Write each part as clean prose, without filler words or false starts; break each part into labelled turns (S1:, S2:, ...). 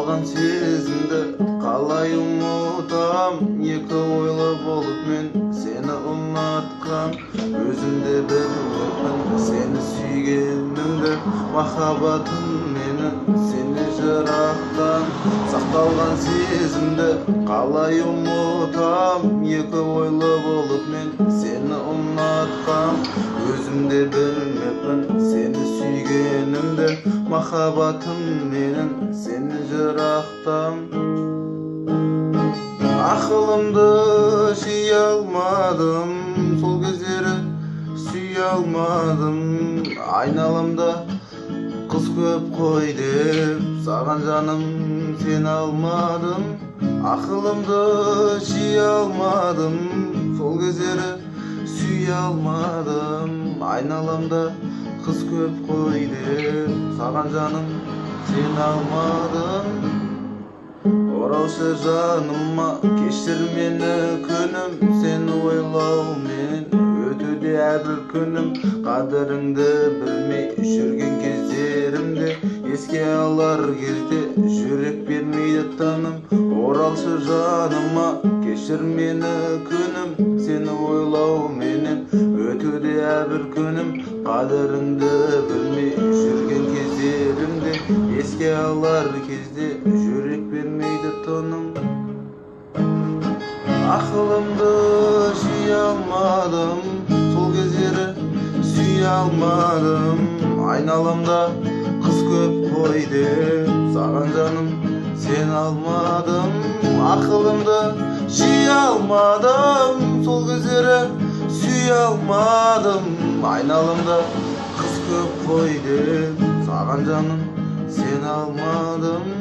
S1: Сакталган сезимди калай унутам? Эки ойло болуп мен сени унаткам. Өзүмде билмепмин сени сүйгенимди, махаббатым менин сени жырактан. Сакталган сезимди калай унутам? Эки ойло болуп мен сени унаткам. Өзүмде билмепмин сени сүйгенимди, махаббатым менин сени жырактан. Акылымды жыя алмадым, сол кездери сүйө алмадым. Айналамда кыз көп кой деп, саган жаным сени алмадым. Акылымды жыя алмадым, сол кездери сүйө алмадым. Айналамда кыз көп кой деп, саган жаным сени алмадым. Оралшы жаныма, кечир мени күнүм, сени ойлоо менен өтүүдө ар бир күнүм. Кадырыңды билмей жүргөн кездеримди эске алар кезде жүрөк бермейди тыным. Оралшы жаныма, кечир мени күнүм, сени ойлоо менен өтүүдө ар бир күнүм. Кадырыңды билмей жүргөн кездеримди эске алар кезде жүрөк бермейди тыным. Акылымды жыя алмадым, сол кездери сүйө алмадым. Айналамда кыз көп кой деп, саган жаным сени алмадым. Акылымды жыя алмадым, сол кездери сүйө алмадым. Айналамда кыз көп кой деп, саган жаным сени алмадым.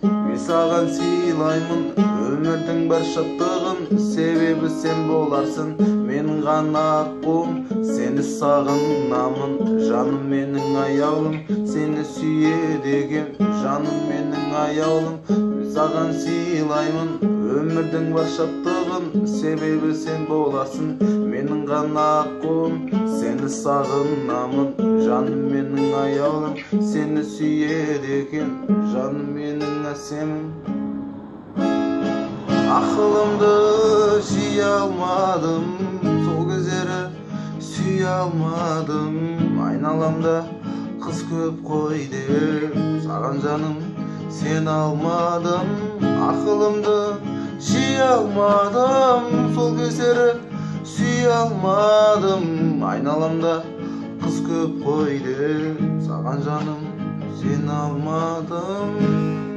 S1: Мен саган сыйлаймын өмүрдүн бар шаттыгын, себеби сен боларсың менин гана аккуум. Сени сагынамын, жаным менин аялым, сени сүйөдөгөм, жаным менин аялым. Мен саган сыйлаймын өмүрдүн бар шаттыгын, себеби сен боларсың менин гана аккуум. Сени сагынамын, жаным менин аялым, сени сүйөдөгөм, жаным менин асемим. Акылымды жыя алмадым, сол кездери сүйө алмадым. Айналамда кыз көп кой деп, саган жаным сени алмадым. Акылымды жыя алмадым, сол кездери сүйө алмадым. Айналамда кыз көп кой деп, саган жаным сени алмадым.